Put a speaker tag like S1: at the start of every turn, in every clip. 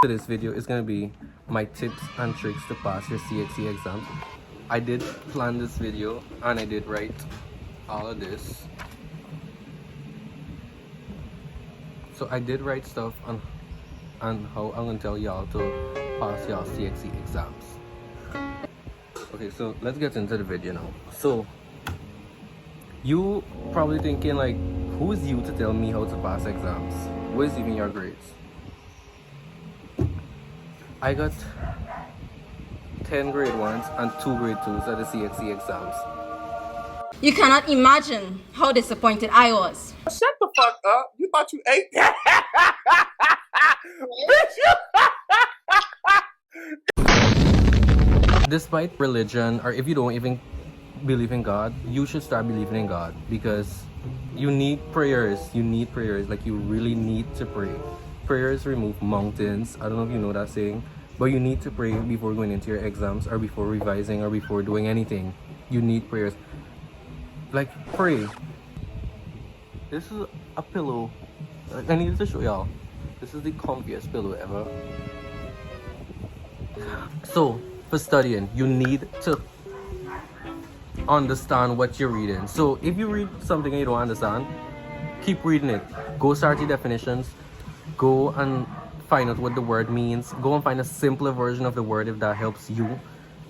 S1: This video is going to be my tips and tricks to pass your CXC exam. I did plan this video and I did write all of this. So I did write stuff on how I'm going to tell y'all to pass y'all CXC exams. Okay, so let's get into the video now. So you probably thinking like, who is you to tell me how to pass exams? What is even your grades? I got 10 grade 1s and 2 grade 2s at the CXC exams.
S2: You cannot imagine how disappointed I was.
S3: Shut the fuck up. You thought you ate that?
S1: Despite religion, or if you don't even believe in God, you should start believing in God, because you need prayers. You need prayers. Like, you really need to pray. Prayers remove mountains. I don't know if you know that saying, but you need to pray before going into your exams, or before revising, or before doing anything. You need prayers. Like, pray. This is a pillow. I need to show y'all. This is the comfiest pillow ever. So, for studying, you need to understand what you're reading. So, if you read something and you don't understand, keep reading it. Go search the definitions. Go and find out what the word means. Go and find a simpler version of the word if that helps you.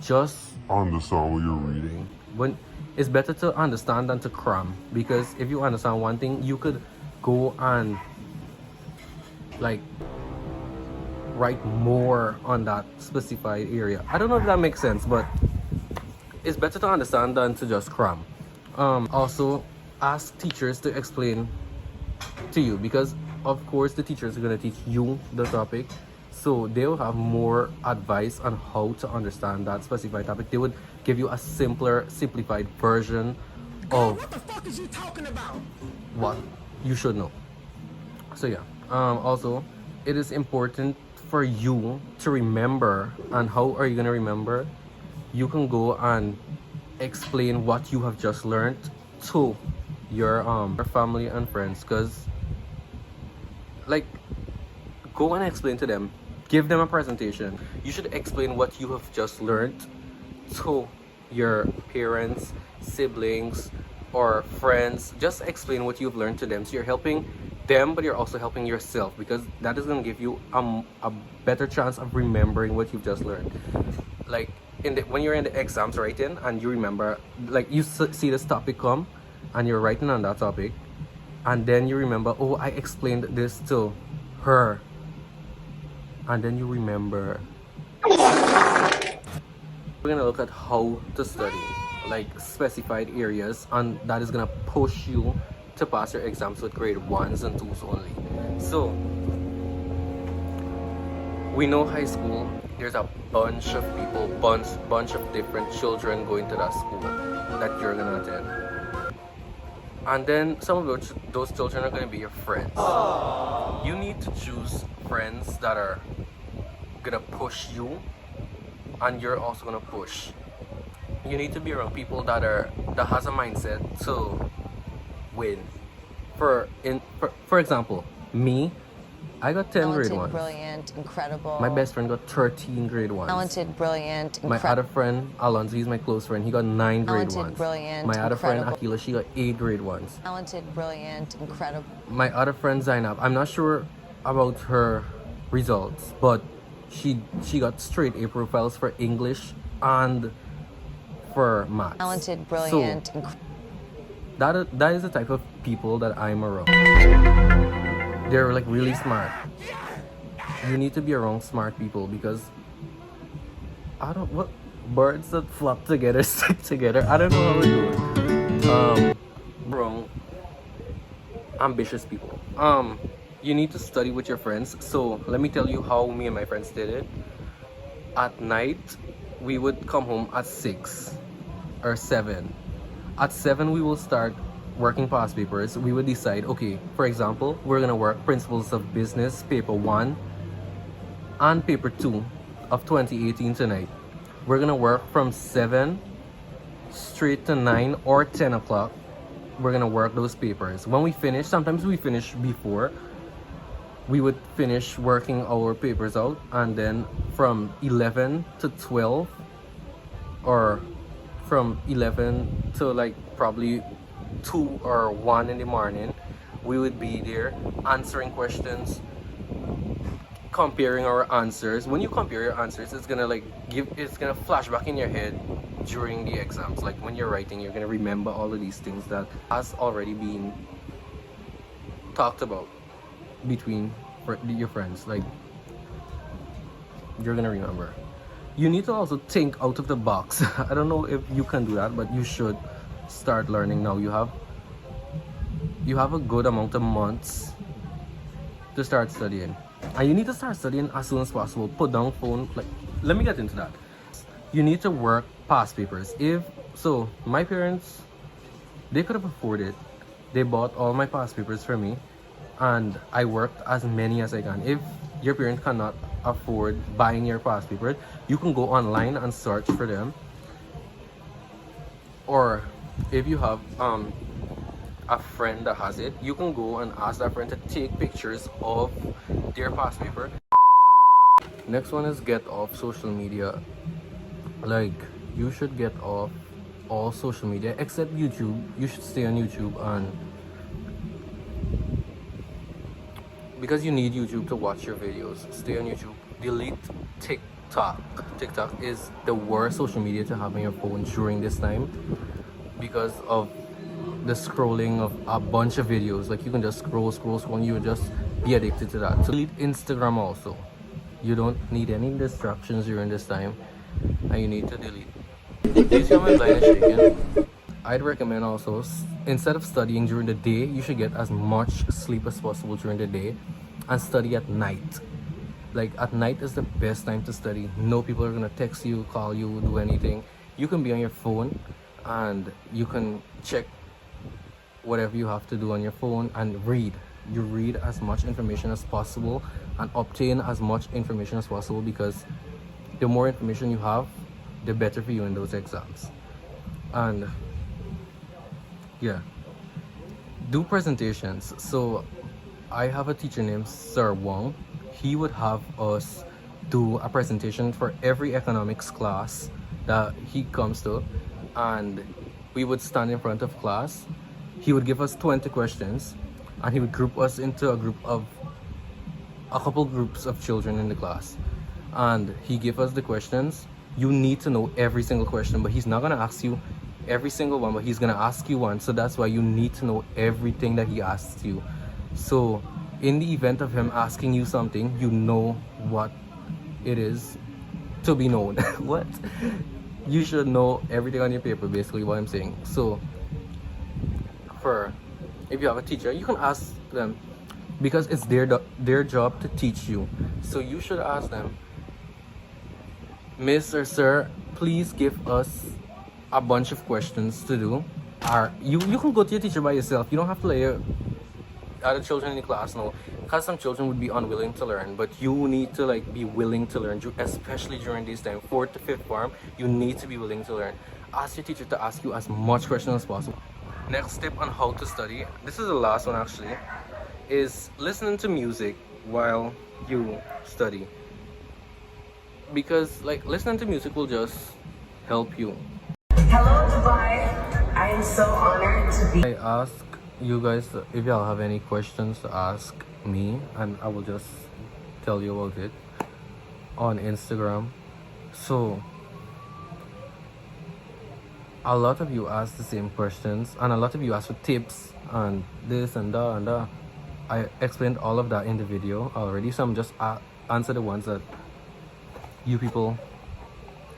S1: Just understand what you're reading. When it's better to understand than to cram, because if you understand one thing, you could go and like write more on that specified area. I don't know if that makes sense, but it's better to understand than to just cram. Also, ask teachers to explain to you, because of course the teachers are going to teach you the topic, so they'll have more advice on how to understand that specified topic. They would give you a simpler, simplified version of what the fuck is you talking about, what you should know. So yeah, also it is important for you to remember. And how are you going to remember? You can go and explain what you have just learned to your family and friends, because like, go and explain to them. Give them a presentation. You should explain what you have just learned to your parents, siblings, or friends. Just explain what you've learned to them. So you're helping them, but you're also helping yourself, because that is going to give you a better chance of remembering what you've just learned. Like, when you're in the exams writing and you remember, like, you see this topic come and you're writing on that topic, and then you remember, oh, I explained this to her, and then you remember. We're gonna look at how to study, like specified areas, and that is gonna push you to pass your exams with grade 1s and 2s only. So we know high school, there's a bunch of people, bunch of different children going to that school that you're gonna attend. And then some of those children are going to be your friends. You need to choose friends that are going to push you, and you're also going to push. You need to be around people that has a mindset to win. For example, me, I got 10 grade 1s.
S4: Brilliant, incredible.
S1: My best friend got 13 grade 1s.
S4: Talented, brilliant,
S1: my other friend, Alonso, he's my close friend, he got 9 grade 1s.
S4: Talented, brilliant,
S1: my other friend,
S4: incredible.
S1: Akila, she got 8 grade 1s.
S4: Talented, brilliant, incredible.
S1: My other friend, Zainab, I'm not sure about her results, but she got straight A profiles for English and for maths.
S4: Talented, brilliant,
S1: so, that is the type of people that I'm around. They're like really smart. You need to be around smart people, because what birds that flock together stick together. I don't know how we do it. Wrong. Ambitious people. You need to study with your friends. So let me tell you how me and my friends did it. At night, we would come home at 6 or 7. At 7, we will start working past papers. We would decide, okay, for example, we're gonna work Principles of Business, paper 1 and paper 2 of 2018 tonight. We're gonna work from 7 straight to 9 or 10 o'clock. We're gonna work those papers. When we finish, sometimes we finish before, we would finish working our papers out, and then from 11 to 12, or from 11 to like probably 2 or 1 in the morning, we would be there answering questions, comparing our answers. When you compare your answers, it's gonna flash back in your head during the exams. Like when you're writing, you're gonna remember all of these things that has already been talked about between your friends. Like you're gonna remember. You need to also think out of the box. I don't know if you can do that, but you should start learning now. You have a good amount of months to start studying, and you need to start studying as soon as possible. Put down phone. Like, let me get into that. You need to work past papers. If so, my parents, they could have afforded. They bought all my past papers for me, and I worked as many as I can. If your parents cannot afford buying your past papers, you can go online and search for them. Or if you have a friend that has it, you can go and ask that friend to take pictures of their past paper. Next one is get off social media. Like, you should get off all social media except YouTube. You should stay on YouTube, and because you need YouTube to watch your videos, stay on YouTube. Delete TikTok. TikTok is the worst social media to have on your phone during this time because of the scrolling of a bunch of videos. Like, you can just scroll, and you will just be addicted to that. So delete Instagram also. You don't need any distractions during this time, and you need to delete. You see how my blind is shaking? I'd recommend also, instead of studying during the day, you should get as much sleep as possible during the day and study at night. Like, at night is the best time to study. No people are gonna text you, call you, do anything. You can be on your phone and you can check whatever you have to do on your phone and read. You read as much information as possible and obtain as much information as possible, because the more information you have, the better for you in those exams. And yeah, do presentations. So I have a teacher named Sir Wong. He would have us do a presentation for every economics class that he comes to, and we would stand in front of class. He would give us 20 questions, and he would group us into a couple groups of children in the class, and he gave us the questions. You need to know every single question, but he's not gonna ask you every single one, but he's gonna ask you one. So that's why you need to know everything that he asks you. So in the event of him asking you something, you know what it is to be known. What? You should know everything on your paper, basically what I'm saying. So if you have a teacher, you can ask them, because it's their job to teach you. So you should ask them, Miss or Sir, please give us a bunch of questions to do. Or you can go to your teacher by yourself. You don't have to let your other children in the class know, because some children would be unwilling to learn, but you need to be willing to learn, especially during this time. 4th to 5th form, you need to be willing to learn. Ask your teacher to ask you as much questions as possible. Next tip on how to study, this is the last one actually, is listening to music while you study. Because listening to music will just help you.
S5: Hello, Dubai. I am so honored to be.
S1: I ask you guys if y'all have any questions to ask me, and I will just tell you about it on Instagram. So a lot of you ask the same questions, and a lot of you ask for tips and this and that and that. I explained all of that in the video already, so I'm just answer the ones that you people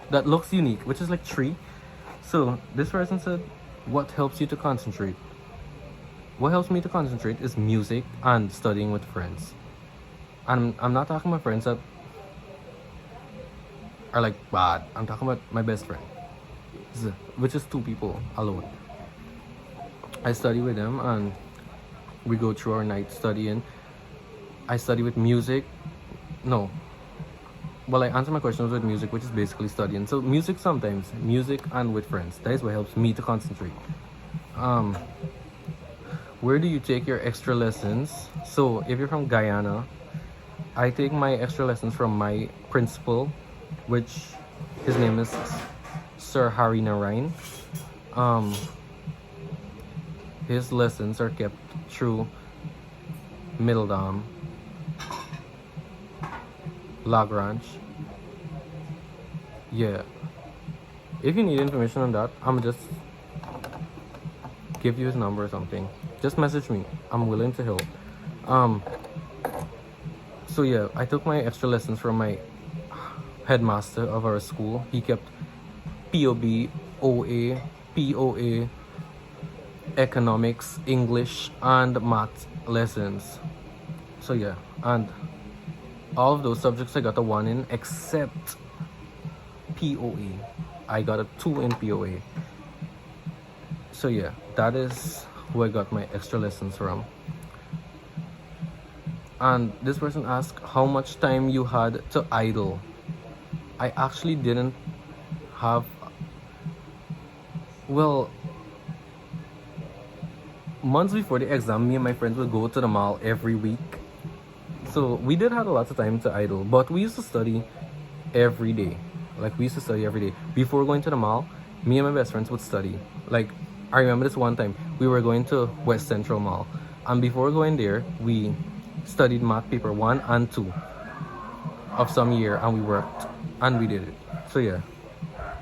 S1: that looks unique, which is like 3. So this person said, what helps you to concentrate? What helps me to concentrate is music and studying with friends. And I'm not talking about friends that are bad. I'm talking about my best friend, which is 2 people alone. I study with them and we go through our night studying. I study with music. I answer my questions with music, which is basically studying. So music sometimes, music and with friends. That is what helps me to concentrate. Where do you take your extra lessons? So if you're from Guyana, I take my extra lessons from my principal, which his name is Sir Harry Narain. His lessons are kept through Middle Dam, Lagrange. Yeah. If you need information on that, I'm just give you his number or something. Just message me. I'm willing to help. So yeah, I took my extra lessons from my headmaster of our school. He kept POB, OA, POA, economics, English, and math lessons. So yeah, and all of those subjects I got a 1 in except POA. I got a 2 in POA. So yeah, that is who I got my extra lessons from. And this person asked how much time you had to idle. I actually didn't have, well, months before the exam, me and my friends would go to the mall every week. So we did have a lot of time to idle, but we used to study every day. Like, we used to study every day. Before going to the mall, me and my best friends would study. Like, I remember this one time, we were going to West Central Mall. And before going there, we studied math paper 1 and 2 of some year, and we worked, and we did it. So yeah,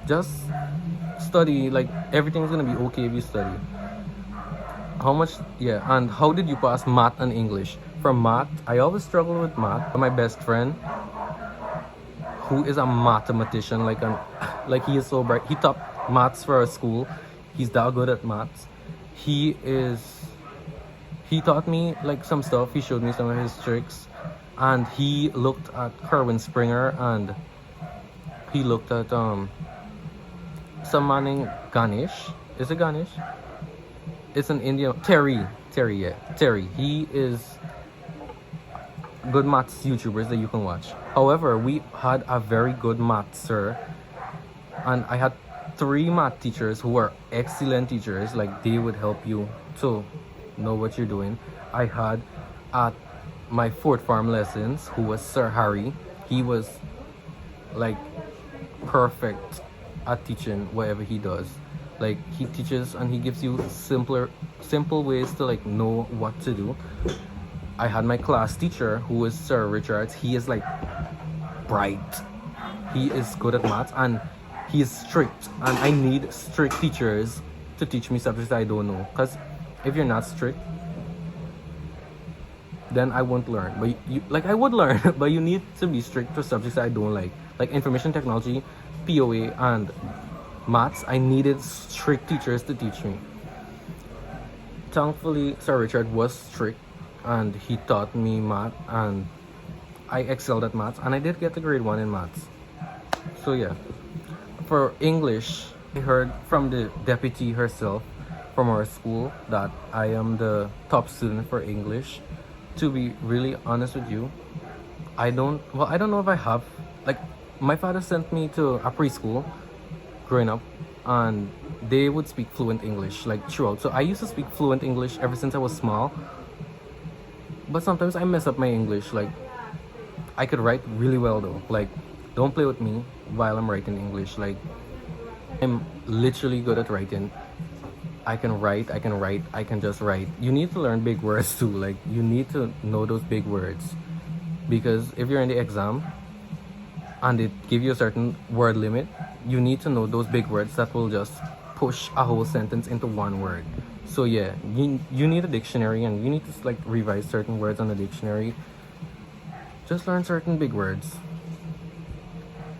S1: just study. Like, everything's gonna be okay if you study. How much, yeah, and how did you pass math and English? For math, I always struggled with math. My best friend, who is a mathematician, like he is so bright. He topped maths for our school. He's that good at maths. He taught me like some stuff. He showed me some of his tricks, and he looked at Kerwin Springer, and he looked at some man named Ganesh. Is it Ganesh? It's an Indian. Terry, yeah, Terry. He is good maths YouTubers that you can watch. However, we had a very good math sir, and I had 3 math teachers who were excellent teachers. Like, they would help you to know what you're doing. I had at my 4th form lessons, who was Sir Harry. He was like perfect at teaching whatever he does. Like, he teaches and he gives you simple ways to like know what to do. I had my class teacher, who was Sir Richards. He is like bright. He is good at maths, and he is strict, and I need strict teachers to teach me subjects I don't know. Because if you're not strict, then I won't learn. But you like, I would learn, but you need to be strict for subjects I don't like information technology, POA, and maths. I needed strict teachers to teach me. Thankfully, Sir Richard was strict, and he taught me math, and I excelled at maths, and I did get a grade 1 in maths. So yeah, for English, I heard from the deputy herself from our school that I am the top student for English. To be really honest with you, I don't know if I have, like, my father sent me to a preschool growing up, and they would speak fluent English like throughout. So I used to speak fluent English ever since I was small. But sometimes I mess up my English. Like, I could write really well though. Like, don't play with me while I'm writing English. Like, I'm literally good at writing. I can write, I can just write. You need to learn big words too. Like, you need to know those big words. Because if you're in the exam and they give you a certain word limit, you need to know those big words that will just push a whole sentence into one word. So yeah, you need a dictionary, and you need to like revise certain words on the dictionary. Just learn certain big words.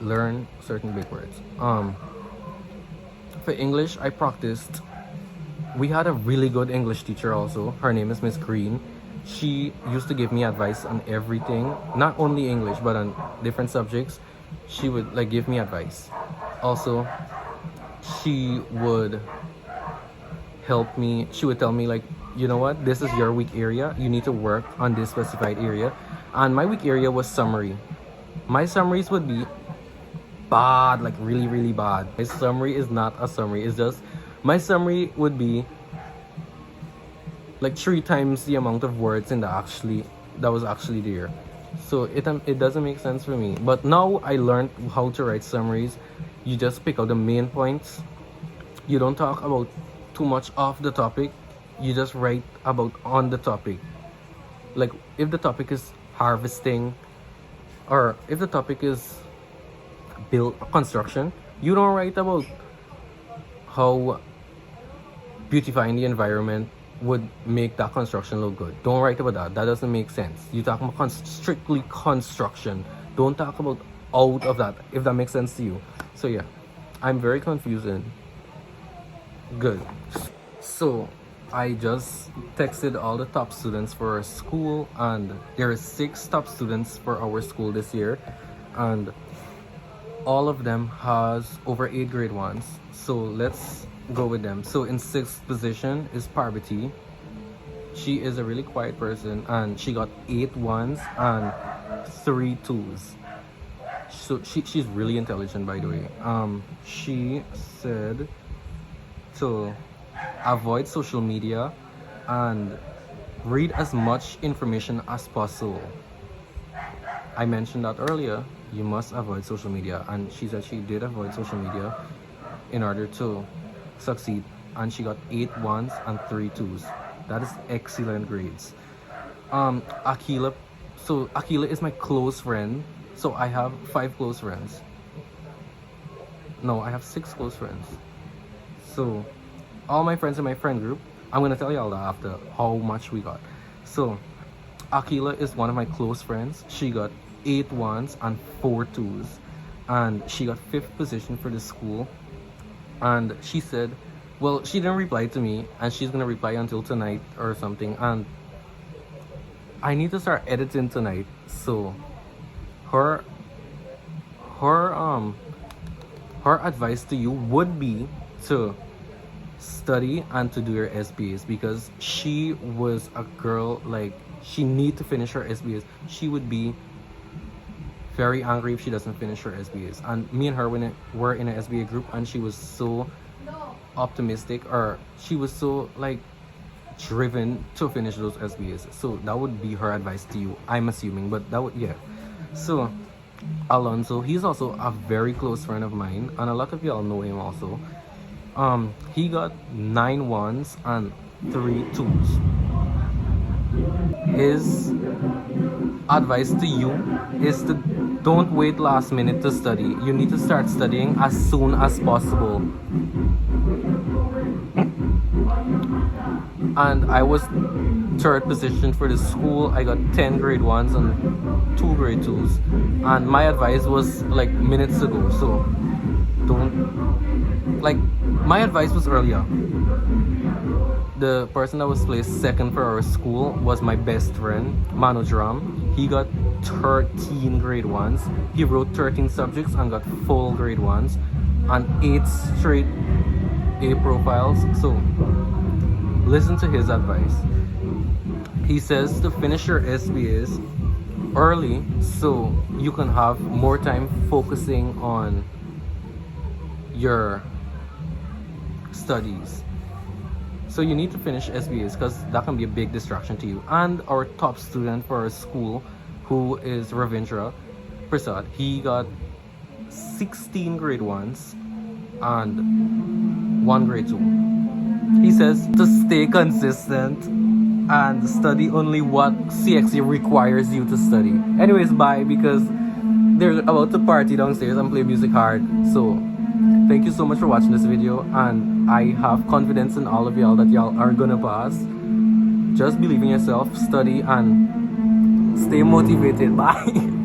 S1: Learn certain big words. For English, I practiced. We had a really good English teacher also. Her name is Miss Green. She used to give me advice on everything, not only English but on different subjects. She would like give me advice. Also, she would help me. She would tell me like, you know what, this is your weak area. You need to work on this specified area. And my weak area was summary. My summaries would be bad, like really, really bad. My summary is not a summary. It's just, my summary would be like 3 times the amount of words in that was actually there. So it doesn't make sense for me. But now I learned how to write summaries. You just pick out the main points. You don't talk about too much off the topic. You just write about on the topic. Like if the topic is harvesting, or if the topic is build construction, you don't write about how beautifying the environment would make that construction look good. Don't write about that. That doesn't make sense. You talk about strictly construction. Don't talk about out of that, if that makes sense to you. So yeah, I'm very confusing. Good. So I just texted all the top students for our school, and there are 6 top students for our school this year, and all of them has over 8 grade 1s. So let's go with them. So in 6th position is Parvati. She is a really quiet person, and she got 8 1s and 3 2s. So she's really intelligent, by the way. She said to avoid social media and read as much information as possible. I mentioned that earlier. You must avoid social media, and she said she did avoid social media in order to succeed, and she got 8 1s and 3 2s. That is excellent grades. Akila, so Akila is my close friend. So I have 5 close friends. No, I have 6 close friends. So all my friends in my friend group, I'm gonna tell you all that after how much we got. So Akila is one of my close friends. She got 8 1s and 4 2s, and she got 5th position for the school. And she said, well, she didn't reply to me, and she's gonna reply until tonight or something. And I need to start editing tonight. So her advice to you would be to study and to do your SBAs, because she was a girl, like, she need to finish her SBAs. She would be very angry if she doesn't finish her SBAs. And me and her were in an SBA group, and she was so optimistic, or she was so like driven to finish those SBAs. So that would be her advice to you, I'm assuming. But that would, yeah. So Alonso, he's also a very close friend of mine, and a lot of y'all know him also. He got 9 1s and 3 2s. His advice to you is to don't wait last minute to study. You need to start studying as soon as possible. And I was 3rd position for the school. I got 10 grade 1s and 2 grade 2s. And my advice was like minutes ago. So don't, like, my advice was earlier. The person that was placed 2nd for our school was my best friend, Manoj Ram. He got 13 grade 1s. He wrote 13 subjects and got full grade 1s and 8 straight A profiles. So listen to his advice. He says to finish your SBAs early so you can have more time focusing on your studies. So you need to finish SBAs because that can be a big distraction to you. And our top student for our school, who is Ravindra Prasad, he got 16 grade 1s and 1 grade 2. He says to stay consistent and study only what CXC requires you to study. Anyways, bye, because they're about to party downstairs and play music hard. So thank you so much for watching this video, and I have confidence in all of y'all that y'all are gonna pass. Just believe in yourself, study, and stay motivated. Bye.